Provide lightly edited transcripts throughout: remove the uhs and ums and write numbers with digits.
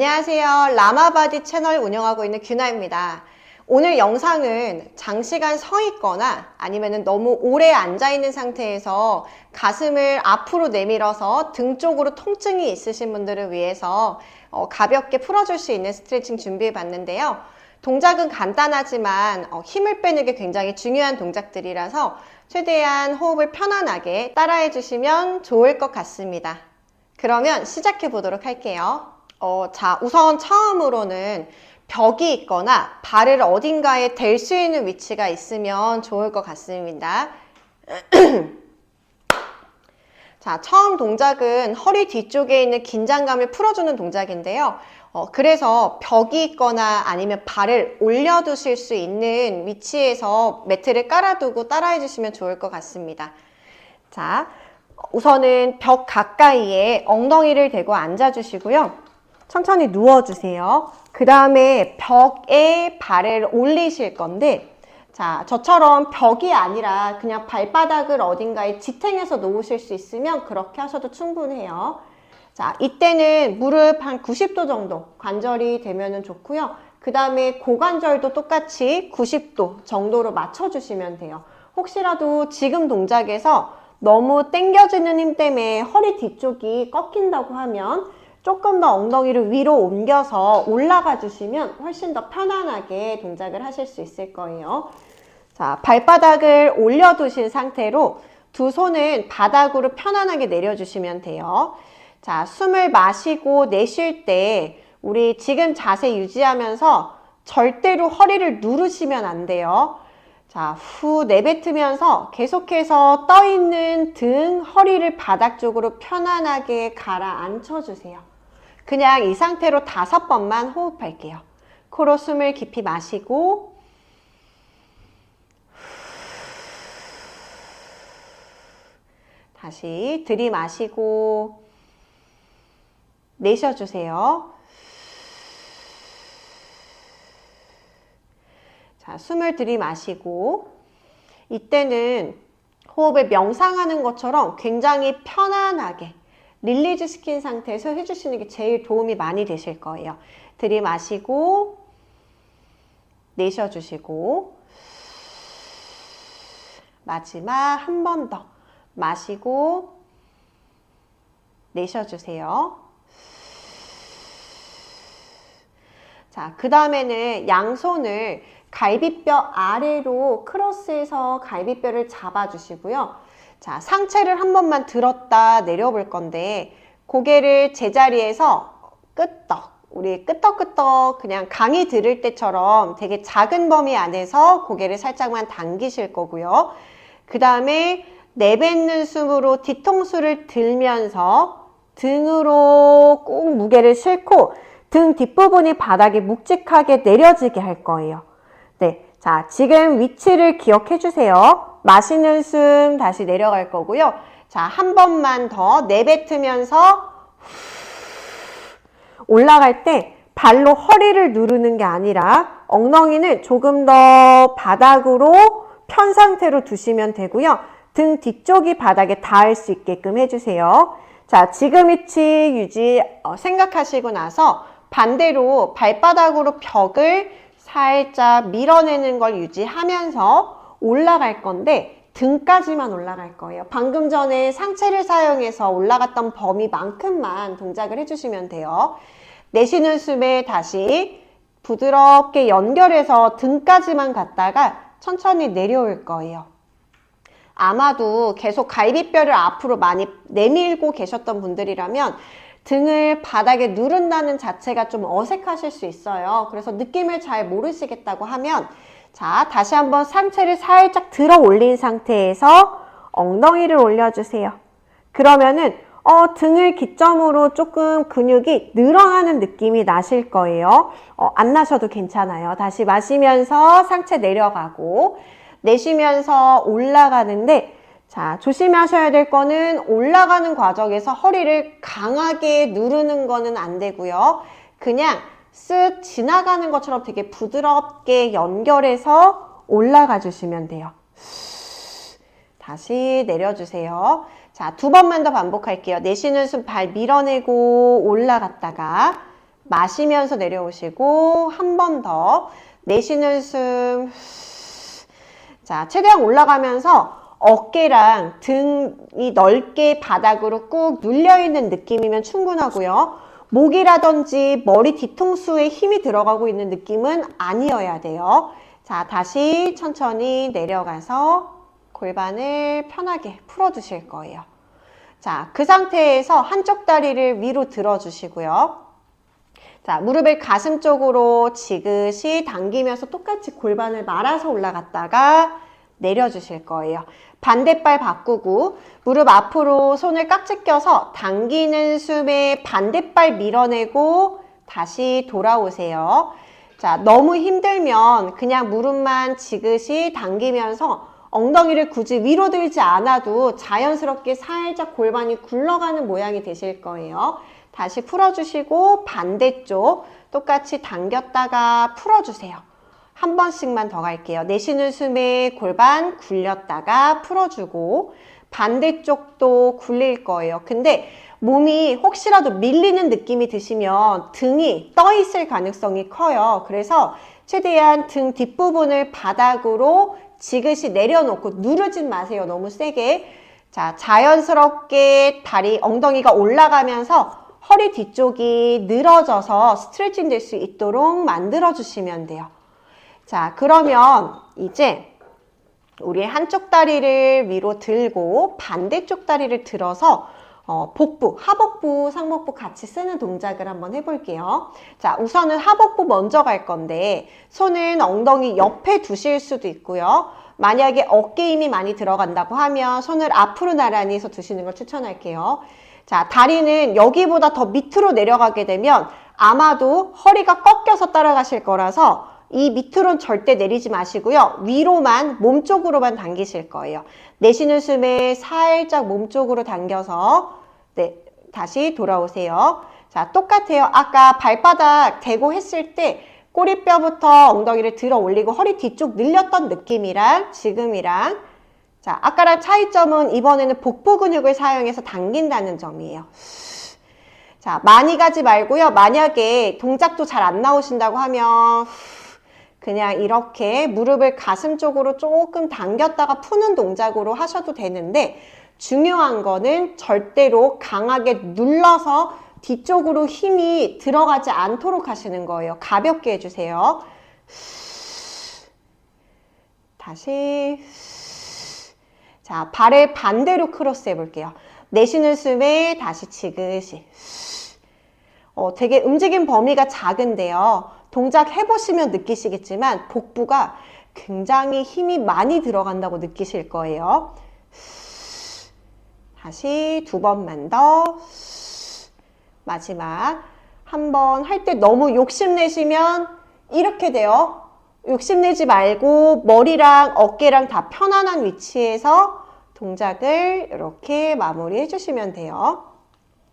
안녕하세요. 라마바디 채널 운영하고 있는 규나입니다. 오늘 영상은 장시간 서 있거나 아니면 너무 오래 앉아 있는 상태에서 가슴을 앞으로 내밀어서 등 쪽으로 통증이 있으신 분들을 위해서 가볍게 풀어줄 수 있는 스트레칭 준비해 봤는데요. 동작은 간단하지만 힘을 빼는 게 굉장히 중요한 동작들이라서 최대한 호흡을 편안하게 따라해 주시면 좋을 것 같습니다. 그러면 시작해 보도록 할게요. 자, 우선 처음으로는 벽이 있거나 발을 어딘가에 댈 수 있는 위치가 있으면 좋을 것 같습니다. 자, 처음 동작은 허리 뒤쪽에 있는 긴장감을 풀어주는 동작인데요. 그래서 벽이 있거나 아니면 발을 올려두실 수 있는 위치에서 매트를 깔아두고 따라해 주시면 좋을 것 같습니다. 자, 우선은 벽 가까이에 엉덩이를 대고 앉아주시고요. 천천히 누워주세요. 그 다음에 벽에 발을 올리실 건데, 자, 저처럼 벽이 아니라 그냥 발바닥을 어딘가에 지탱해서 놓으실 수 있으면 그렇게 하셔도 충분해요. 자, 이때는 무릎 한 90도 정도 관절이 되면 좋고요. 그 다음에 고관절도 똑같이 90도 정도로 맞춰주시면 돼요. 혹시라도 지금 동작에서 너무 당겨지는 힘 때문에 허리 뒤쪽이 꺾인다고 하면 조금 더 엉덩이를 위로 옮겨서 올라가 주시면 훨씬 더 편안하게 동작을 하실 수 있을 거예요. 자, 발바닥을 올려두신 상태로 두 손은 바닥으로 편안하게 내려주시면 돼요. 자, 숨을 마시고 내쉴 때 우리 지금 자세 유지하면서 절대로 허리를 누르시면 안 돼요. 자, 후 내뱉으면서 계속해서 떠있는 등, 허리를 바닥 쪽으로 편안하게 가라앉혀 주세요. 그냥 이 상태로 5번만 호흡할게요. 코로 숨을 깊이 마시고 다시 들이마시고 내쉬어주세요. 자, 숨을 들이마시고 이때는 호흡을 명상하는 것처럼 굉장히 편안하게 릴리즈 시킨 상태에서 해주시는 게 제일 도움이 많이 되실 거예요. 들이마시고 내쉬어주시고 마지막 한 번 더 마시고 내쉬어주세요. 자, 그 다음에는 양손을 갈비뼈 아래로 크로스해서 갈비뼈를 잡아주시고요. 자, 상체를 한 번만 들었다 내려볼 건데 고개를 제자리에서 끄떡, 우리 끄떡끄떡 그냥 강의 들을 때처럼 되게 작은 범위 안에서 고개를 살짝만 당기실 거고요. 그 다음에 내뱉는 숨으로 뒤통수를 들면서 등으로 꼭 무게를 싣고 등 뒷부분이 바닥에 묵직하게 내려지게 할 거예요. 네, 자, 지금 위치를 기억해 주세요. 마시는 숨 다시 내려갈 거고요. 자, 한 번만 더 내뱉으면서 올라갈 때 발로 허리를 누르는 게 아니라 엉덩이는 조금 더 바닥으로 편 상태로 두시면 되고요. 등 뒤쪽이 바닥에 닿을 수 있게끔 해주세요. 자, 지금 위치 유지 생각하시고 나서 반대로 발바닥으로 벽을 살짝 밀어내는 걸 유지하면서 올라갈 건데 등까지만 올라갈 거예요. 방금 전에 상체를 사용해서 올라갔던 범위만큼만 동작을 해주시면 돼요. 내쉬는 숨에 다시 부드럽게 연결해서 등까지만 갔다가 천천히 내려올 거예요. 아마도 계속 갈비뼈를 앞으로 많이 내밀고 계셨던 분들이라면 등을 바닥에 누른다는 자체가 좀 어색하실 수 있어요. 그래서 느낌을 잘 모르시겠다고 하면 자, 다시 한번 상체를 살짝 들어 올린 상태에서 엉덩이를 올려주세요. 그러면은 등을 기점으로 조금 근육이 늘어나는 느낌이 나실 거예요. 안 나셔도 괜찮아요. 다시 마시면서 상체 내려가고 내쉬면서 올라가는데 자, 조심하셔야 될 거는 올라가는 과정에서 허리를 강하게 누르는 거는 안 되고요. 그냥 쓱 지나가는 것처럼 되게 부드럽게 연결해서 올라가 주시면 돼요. 다시 내려주세요. 자, 2번만 더 반복할게요. 내쉬는 숨 발 밀어내고 올라갔다가 마시면서 내려오시고 한 번 더 내쉬는 숨. 자, 최대한 올라가면서 어깨랑 등이 넓게 바닥으로 꾹 눌려있는 느낌이면 충분하고요. 목이라든지 머리 뒤통수에 힘이 들어가고 있는 느낌은 아니어야 돼요. 자, 다시 천천히 내려가서 골반을 편하게 풀어주실 거예요. 자, 그 상태에서 한쪽 다리를 위로 들어주시고요. 자, 무릎을 가슴 쪽으로 지그시 당기면서 똑같이 골반을 말아서 올라갔다가 내려주실 거예요. 반대발 바꾸고 무릎 앞으로 손을 깍지 껴서 당기는 숨에 반대발 밀어내고 다시 돌아오세요. 자, 너무 힘들면 그냥 무릎만 지그시 당기면서 엉덩이를 굳이 위로 들지 않아도 자연스럽게 살짝 골반이 굴러가는 모양이 되실 거예요. 다시 풀어주시고 반대쪽 똑같이 당겼다가 풀어주세요. 한 번씩만 더 갈게요. 내쉬는 숨에 골반 굴렸다가 풀어주고 반대쪽도 굴릴 거예요. 근데 몸이 혹시라도 밀리는 느낌이 드시면 등이 떠 있을 가능성이 커요. 그래서 최대한 등 뒷부분을 바닥으로 지그시 내려놓고 누르진 마세요. 너무 세게. 자, 자연스럽게 다리 엉덩이가 올라가면서 허리 뒤쪽이 늘어져서 스트레칭 될 수 있도록 만들어 주시면 돼요. 자, 그러면 이제 우리 한쪽 다리를 위로 들고 반대쪽 다리를 들어서 복부, 하복부, 상복부 같이 쓰는 동작을 한번 해볼게요. 자, 우선은 하복부 먼저 갈 건데 손은 엉덩이 옆에 두실 수도 있고요. 만약에 어깨 힘이 많이 들어간다고 하면 손을 앞으로 나란히 해서 두시는 걸 추천할게요. 자, 다리는 여기보다 더 밑으로 내려가게 되면 아마도 허리가 꺾여서 따라가실 거라서 이 밑으로는 절대 내리지 마시고요. 위로만, 몸쪽으로만 당기실 거예요. 내쉬는 숨에 살짝 몸쪽으로 당겨서 네, 다시 돌아오세요. 자, 똑같아요. 아까 발바닥 대고 했을 때 꼬리뼈부터 엉덩이를 들어 올리고 허리 뒤쪽 늘렸던 느낌이랑 지금이랑 자, 아까랑 차이점은 이번에는 복부 근육을 사용해서 당긴다는 점이에요. 자, 많이 가지 말고요. 만약에 동작도 잘 안 나오신다고 하면 그냥 이렇게 무릎을 가슴 쪽으로 조금 당겼다가 푸는 동작으로 하셔도 되는데 중요한 거는 절대로 강하게 눌러서 뒤쪽으로 힘이 들어가지 않도록 하시는 거예요. 가볍게 해주세요. 다시 자, 발을 반대로 크로스 해볼게요. 내쉬는 숨에 다시 지그시 되게 움직임 범위가 작은데요. 동작 해보시면 느끼시겠지만 복부가 굉장히 힘이 많이 들어간다고 느끼실 거예요. 다시 두 번만 더. 마지막 한 번 할 때 너무 욕심내시면 이렇게 돼요. 욕심내지 말고 머리랑 어깨랑 다 편안한 위치에서 동작을 이렇게 마무리해 주시면 돼요.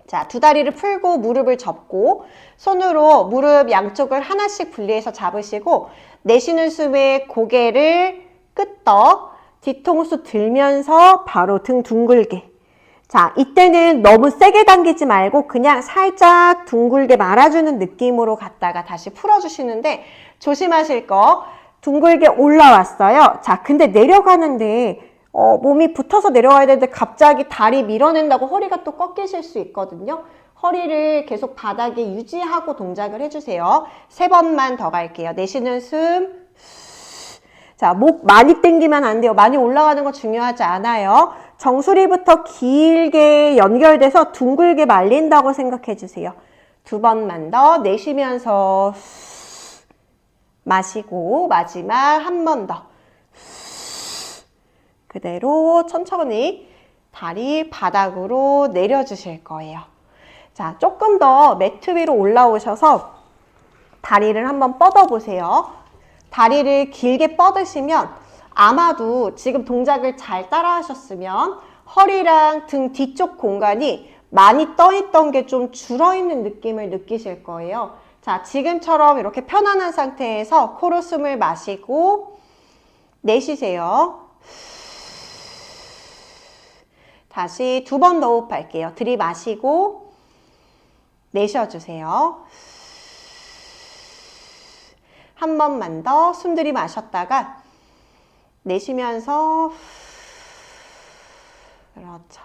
자, 두 다리를 풀고 무릎을 접고 손으로 무릎 양쪽을 하나씩 분리해서 잡으시고 내쉬는 숨에 고개를 끄떡 뒤통수 들면서 바로 등 둥글게. 자, 이때는 너무 세게 당기지 말고 그냥 살짝 둥글게 말아주는 느낌으로 갔다가 다시 풀어주시는데 조심하실 거 둥글게 올라왔어요. 자, 근데 내려가는데 몸이 붙어서 내려와야 되는데 갑자기 다리 밀어낸다고 허리가 또 꺾이실 수 있거든요. 허리를 계속 바닥에 유지하고 동작을 해주세요. 세 번만 더 갈게요. 내쉬는 숨. 자, 목 많이 당기면 안 돼요. 많이 올라가는 거 중요하지 않아요. 정수리부터 길게 연결돼서 둥글게 말린다고 생각해 주세요. 두 번만 더 내쉬면서 마시고 마지막 한 번 더. 그대로 천천히 다리 바닥으로 내려주실 거예요. 자, 조금 더 매트 위로 올라오셔서 다리를 한번 뻗어보세요. 다리를 길게 뻗으시면 아마도 지금 동작을 잘 따라 하셨으면 허리랑 등 뒤쪽 공간이 많이 떠있던 게 좀 줄어있는 느낌을 느끼실 거예요. 자, 지금처럼 이렇게 편안한 상태에서 코로 숨을 마시고 내쉬세요. 다시 두 번 더 호흡할게요. 들이마시고 내쉬어주세요. 한 번만 더 숨 들이마셨다가 내쉬면서 그렇죠.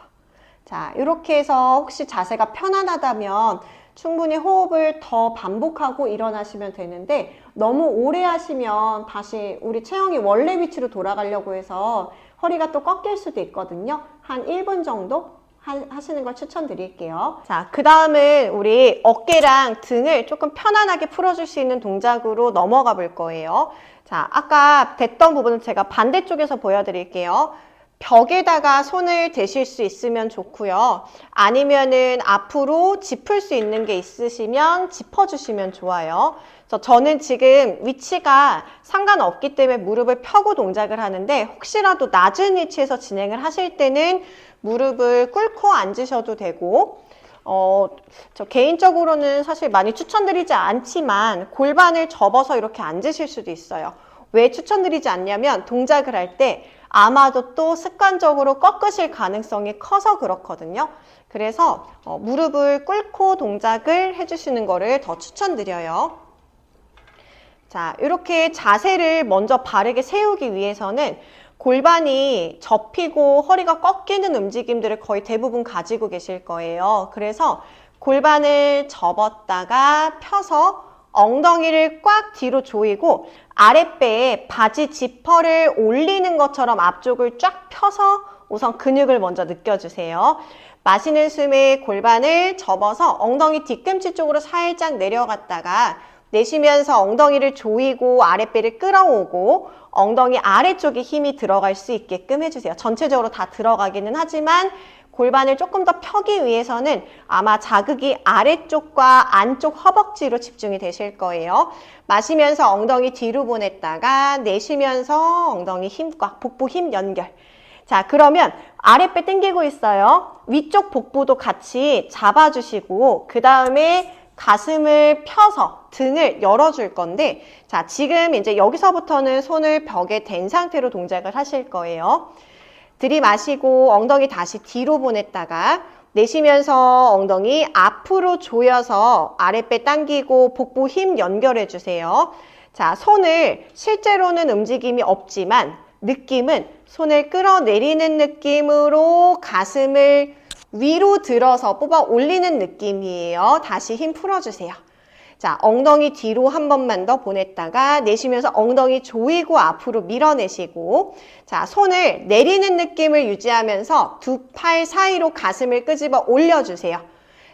자, 이렇게 해서 혹시 자세가 편안하다면 충분히 호흡을 더 반복하고 일어나시면 되는데 너무 오래 하시면 다시 우리 체형이 원래 위치로 돌아가려고 해서 허리가 또 꺾일 수도 있거든요. 한 1분 정도 하시는 걸 추천드릴게요. 자, 그 다음은 우리 어깨랑 등을 조금 편안하게 풀어줄 수 있는 동작으로 넘어가 볼 거예요. 자, 아까 됐던 부분은 제가 반대쪽에서 보여드릴게요. 벽에다가 손을 대실 수 있으면 좋고요. 아니면은 앞으로 짚을 수 있는 게 있으시면 짚어주시면 좋아요. 저는 지금 위치가 상관없기 때문에 무릎을 펴고 동작을 하는데 혹시라도 낮은 위치에서 진행을 하실 때는 무릎을 꿇고 앉으셔도 되고 저 개인적으로는 사실 많이 추천드리지 않지만 골반을 접어서 이렇게 앉으실 수도 있어요. 왜 추천드리지 않냐면 동작을 할 때 아마도 또 습관적으로 꺾으실 가능성이 커서 그렇거든요. 그래서 무릎을 꿇고 동작을 해주시는 거를 더 추천드려요. 자, 이렇게 자세를 먼저 바르게 세우기 위해서는 골반이 접히고 허리가 꺾이는 움직임들을 거의 대부분 가지고 계실 거예요. 그래서 골반을 접었다가 펴서 엉덩이를 꽉 뒤로 조이고 아랫배에 바지 지퍼를 올리는 것처럼 앞쪽을 쫙 펴서 우선 근육을 먼저 느껴주세요. 마시는 숨에 골반을 접어서 엉덩이 뒤꿈치 쪽으로 살짝 내려갔다가 내쉬면서 엉덩이를 조이고 아랫배를 끌어오고 엉덩이 아래쪽에 힘이 들어갈 수 있게끔 해주세요. 전체적으로 다 들어가기는 하지만 골반을 조금 더 펴기 위해서는 아마 자극이 아래쪽과 안쪽 허벅지로 집중이 되실 거예요. 마시면서 엉덩이 뒤로 보냈다가 내쉬면서 엉덩이 힘 꽉, 복부 힘 연결. 자, 그러면 아랫배 당기고 있어요. 위쪽 복부도 같이 잡아주시고 그 다음에 가슴을 펴서 등을 열어줄 건데 자, 지금 이제 여기서부터는 손을 벽에 댄 상태로 동작을 하실 거예요. 들이마시고 엉덩이 다시 뒤로 보냈다가 내쉬면서 엉덩이 앞으로 조여서 아랫배 당기고 복부 힘 연결해 주세요. 자, 손을 실제로는 움직임이 없지만 느낌은 손을 끌어내리는 느낌으로 가슴을 위로 들어서 뽑아 올리는 느낌이에요. 다시 힘 풀어주세요. 자, 엉덩이 뒤로 한 번만 더 보냈다가 내쉬면서 엉덩이 조이고 앞으로 밀어내시고 자, 손을 내리는 느낌을 유지하면서 두 팔 사이로 가슴을 끄집어 올려주세요.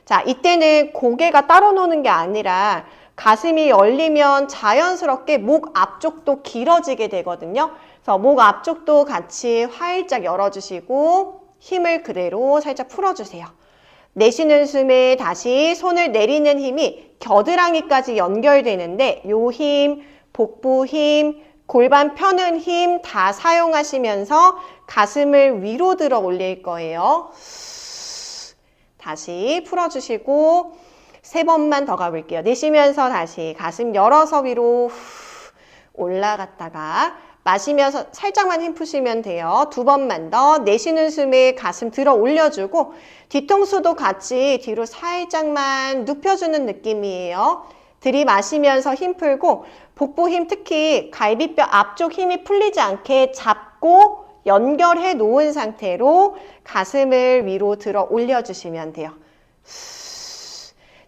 자, 이때는 고개가 따로 노는 게 아니라 가슴이 열리면 자연스럽게 목 앞쪽도 길어지게 되거든요. 그래서 목 앞쪽도 같이 활짝 열어주시고 힘을 그대로 살짝 풀어주세요. 내쉬는 숨에 다시 손을 내리는 힘이 겨드랑이까지 연결되는데 요 힘, 복부 힘, 골반 펴는 힘 다 사용하시면서 가슴을 위로 들어 올릴 거예요. 다시 풀어주시고 3번만 더 가볼게요. 내쉬면서 다시 가슴 열어서 위로 올라갔다가 마시면서 살짝만 힘 푸시면 돼요. 2번만 더 내쉬는 숨에 가슴 들어 올려주고 뒤통수도 같이 뒤로 살짝만 눕혀주는 느낌이에요. 들이마시면서 힘 풀고 복부 힘 특히 갈비뼈 앞쪽 힘이 풀리지 않게 잡고 연결해 놓은 상태로 가슴을 위로 들어 올려주시면 돼요.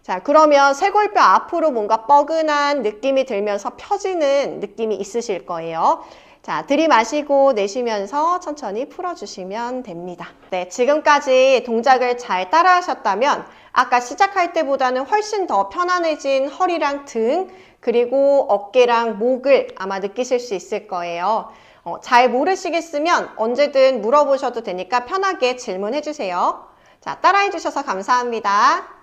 자, 그러면 쇄골뼈 앞으로 뭔가 뻐근한 느낌이 들면서 펴지는 느낌이 있으실 거예요. 자, 들이마시고 내쉬면서 천천히 풀어주시면 됩니다. 네, 지금까지 동작을 잘 따라 하셨다면 아까 시작할 때보다는 훨씬 더 편안해진 허리랑 등 그리고 어깨랑 목을 아마 느끼실 수 있을 거예요. 잘 모르시겠으면 언제든 물어보셔도 되니까 편하게 질문해 주세요. 자, 따라해 주셔서 감사합니다.